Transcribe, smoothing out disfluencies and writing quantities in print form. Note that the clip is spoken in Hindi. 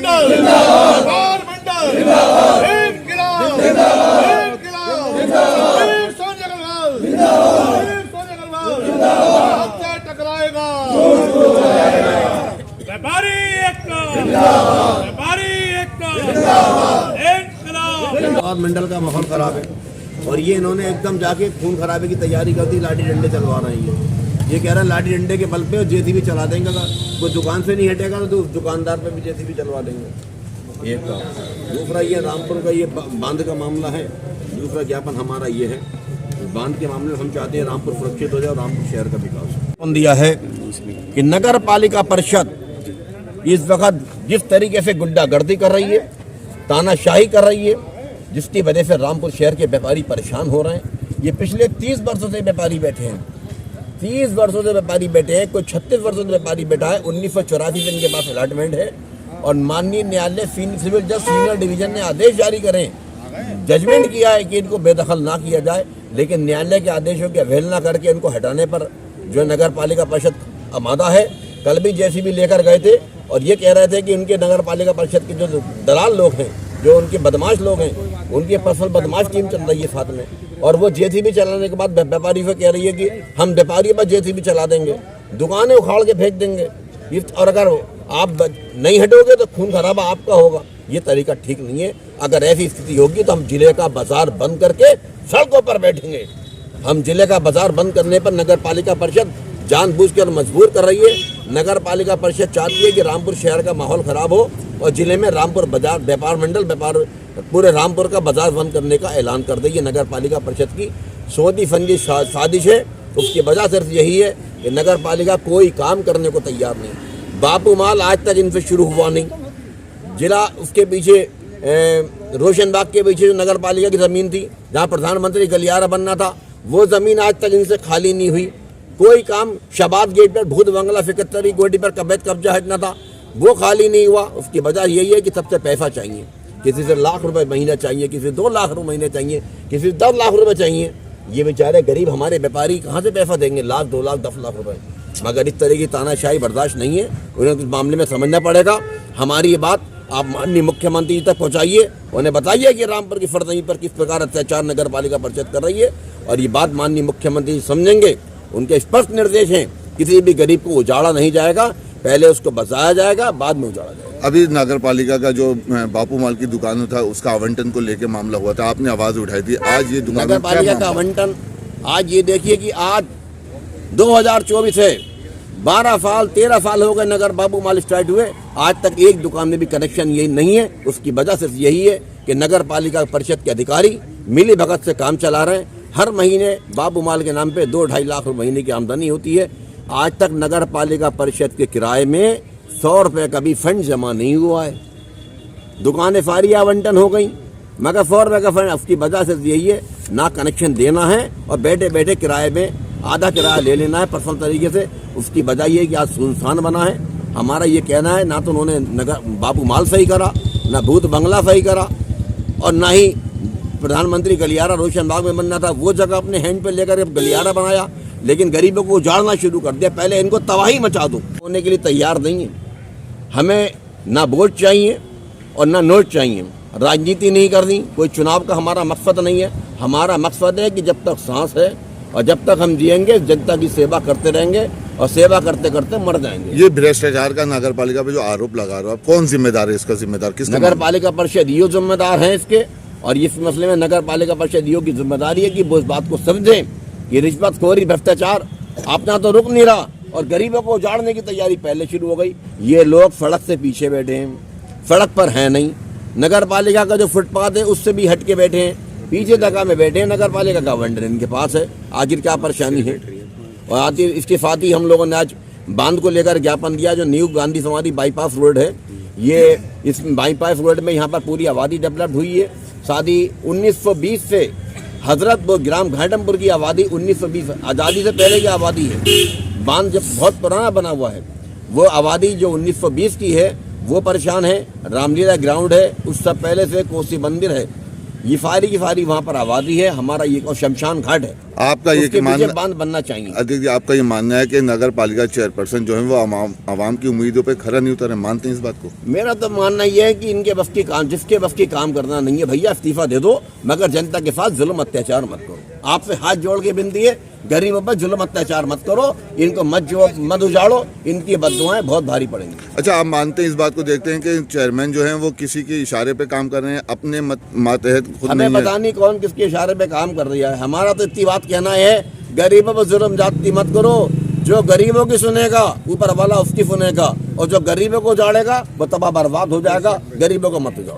मंडल व्यापार मंडल इंकलाब इंकलाब वीर सोनिया अग्रवाल वीर सोनिया अग्रवाल हमसे टकराएगा व्यापारी एकता व्यापारी एकता इंकलाब। और मंडल का माहौल खराब है और ये इन्होंने एकदम जाके खून खराबे की तैयारी कर दी, लाठी डंडे चलवा रहे हैं। ये कह रहा है लाठी डंडे के बल पे जेसीबी चला देंगे, कोई दुकान से नहीं हटेगा तो दुकानदार पे भी जेसीबी चलवा देंगे। एक का दूसरा ये रामपुर का ये बांध का मामला है। दूसरा ज्ञापन हमारा ये है, बांध के मामले में हम चाहते हैं रामपुर सुरक्षित हो जाए और रामपुर शहर का विकास। दिया है कि नगर पालिका परिषद इस वक्त जिस तरीके से गुंडागर्दी कर रही है, तानाशाही कर रही है, जिसकी वजह से रामपुर शहर के व्यापारी परेशान हो रहे हैं। ये पिछले 30 वर्षों से व्यापारी बैठे हैं, 30 वर्षों से व्यापारी बैठे हैं, कोई 36 वर्षों से व्यापारी बैठा है। 1984 से इनके पास अलॉटमेंट है और माननीय न्यायालय सिविल जज सीनियर डिवीजन ने आदेश जारी करें, जजमेंट किया है कि इनको बेदखल ना किया जाए, लेकिन न्यायालय के आदेशों की अवहेलना करके इनको हटाने पर जो नगर पालिका परिषद आमादा है। कल भी जेसीबी लेकर गए थे और ये कह रहे थे कि उनके नगर पालिका परिषद के जो दलाल लोग हैं, जो उनके बदमाश लोग हैं, उनकी पर्सनल बदमाश टीम चल रही है साथ में, और वो जेसीबी चलाने के बाद व्यापारी से कह रही है कि हम व्यापारी पर जेसीबी चला देंगे, दुकानें उखाड़ के फेंक देंगे, और अगर आप नहीं हटोगे तो खून खराबा आपका होगा। ये तरीका ठीक नहीं है। अगर ऐसी स्थिति होगी तो हम जिले का बाजार बंद करके सड़कों पर बैठेंगे। हम जिले का बाजार बंद करने पर नगर पालिका परिषद जानबूझकर मजबूर कर रही है। नगर पालिका परिषद चाहती है कि रामपुर शहर का माहौल खराब हो और जिले में रामपुर बाजार व्यापार मंडल पूरे रामपुर का बाजार बंद करने का ऐलान कर दे। ये नगर पालिका परिषद की सोची समझी साजिश है। उसकी वजह सिर्फ यही है कि नगर पालिका कोई काम करने को तैयार नहीं। बापू माल आज तक इनसे शुरू हुआ नहीं। जिला उसके पीछे रोशनबाग के पीछे जो नगर पालिका की जमीन थी, जहाँ प्रधानमंत्री गलियारा बनना था, वो जमीन आज तक इनसे खाली नहीं हुई। कोई काम शबाद गेट पर भूत बंगला फिकतरी गोटी पर कब्जा हटना था, वो खाली नहीं हुआ। उसकी वजह यही है कि सबसे पैसा चाहिए। किसी से लाख रुपए महीना चाहिए, किसी 2 लाख रुपए महीने चाहिए, किसी 10 लाख रुपए चाहिए। ये बेचारे गरीब हमारे व्यापारी कहाँ से पैसा देंगे? लाख, 2 लाख, 10 लाख रुपए। मगर इस तरह की तानाशाही बर्दाश्त नहीं है। उन्हें इस मामले में समझना पड़ेगा। हमारी ये बात आप माननीय मुख्यमंत्री तक पहुँचाइए, उन्हें बताइए कि रामपुर की फर्जी पर किस प्रकार अत्याचार नगर पालिका परिषद कर रही है, और ये बात माननीय मुख्यमंत्री समझेंगे। उनके स्पष्ट निर्देश हैं, किसी भी गरीब को उजाड़ा नहीं जाएगा, पहले उसको बचाया जाएगा, बाद में उजाड़ा जाएगा। अभी नगर पालिका का जो बापू माल की दुकान था, उसका आवंटन को लेकर मामला हुआ था, आपने आवाज उठाई थी। आज ये दुकान नगर पालिका का आवंटन, आज ये देखिए कि आज 2024 है, 12 साल 13 साल हो गए नगर बापू माल स्टार्ट हुए, आज तक एक दुकान में भी कनेक्शन यही नहीं है। उसकी वजह सिर्फ यही है कि नगर पालिका परिषद के अधिकारी मिली भगत से काम चला रहे हैं। हर महीने बापू माल के नाम पे 2-2.5 लाख रुपए महीने की आमदनी होती है। आज तक नगर पालिका परिषद के किराए में 100 रुपये का भी फंड जमा नहीं हुआ है। दुकानें सारी आवंटन हो गई, मगर 100 रुपये का फंड। उसकी वजह सिर्फ यही है, ना कनेक्शन देना है और बैठे बैठे किराए में आधा किराया ले लेना है पर्सनल तरीके से। उसकी वजह ये है कि आज सुनसान बना है। हमारा ये कहना है, ना तो उन्होंने नगर बापू माल सही करा, ना भूत बंगला सही करा, और ना ही प्रधानमंत्री गलियारा रोशनबाग में बनना था, वो जगह अपने हैंड पे लेकर गलियारा बनाया, लेकिन गरीबों को उजाड़ना शुरू कर दिया। पहले इनको तबाही मचा दो, होने के लिए तैयार नहीं है। हमें ना वोट चाहिए और ना नोट चाहिए। राजनीति नहीं करनी, कोई चुनाव का हमारा मकसद नहीं है। हमारा मकसद है कि जब तक सांस है और जब तक हम जिएंगे, जनता की सेवा करते रहेंगे और सेवा करते करते मर जाएंगे। ये भ्रष्टाचार का नगर पालिका पे जो आरोप लगा रहा है, कौन जिम्मेदार है इसका? जिम्मेदार किस? नगर पालिका परिषद ईओ जिम्मेदार है इसके, और इस मसले में नगर पालिका परिषद ईओ की जिम्मेदारी है कि वो इस बात को समझें कि रिश्वतखोरी भ्रष्टाचार अपना तो रुक नहीं रहा और गरीबों को उजाड़ने की तैयारी पहले शुरू हो गई। ये लोग सड़क से पीछे बैठे हैं, सड़क पर है नहीं। नगर पालिका का जो फुटपाथ है उससे भी हट के बैठे हैं, पीछे जगह में बैठे हैं। नगर पालिका का आवंटन इनके पास है, आखिर क्या परेशानी है? और आखिर इसके साथ ही हम लोगों ने आज बांध को लेकर ज्ञापन दिया। जो न्यू गांधी समाधि बाईपास रोड है, ये इस बाईपास रोड में यहाँ पर पूरी आबादी डेवलप हुई है। साथ ही 1920 से हजरतपुर ग्राम घाटमपुर की आबादी 1920 आज़ादी से पहले की आबादी है। बांध जब बहुत पुराना बना हुआ है, वो आबादी जो 1920 की है वो परेशान है। रामलीला ग्राउंड है, उस सब पहले से कोसी मंदिर है, ये सारी की सारी वहाँ पर आबादी है, हमारा ये और शमशान घाट है, आपका ये उसके पीछे मानना, बांध बनना चाहिए। अध्यक्ष जी, आपका ये मानना है कि नगर पालिका चेयरपर्सन जो है वो आवाम की उम्मीदों पे खरा नहीं उतरे, मानते हैं इस बात को? मेरा तो मानना यह है कि इनके बस की काम, जिसके बस की काम करना नहीं है भैया इस्तीफा दे दो, मगर जनता के साथ जुल्म अत्याचार मत करो। आपसे हाथ जोड़ के विनती है, गरीबों पर जुल्म अत्याचार मत करो, इनको मत उजाड़ो, इनकी बद्दुआएं बहुत भारी पड़ेंगी। अच्छा, आप मानते हैं इस बात को, देखते हैं कि चेयरमैन जो है वो किसी के इशारे पे काम कर रहे हैं, अपने मातहत खुद हमें नहीं है? पता नहीं कौन किसके इशारे पे काम कर रहा है। हमारा तो इतनी बात कहना है, गरीबों पर जुल्म जाती मत करो, जो गरीबों की सुनेगा ऊपर वाला उसकी सुनेगा, और जो गरीबों को उजाड़ेगा वो तबाह बर्बाद हो जाएगा। गरीबों को मत उजाड़ो।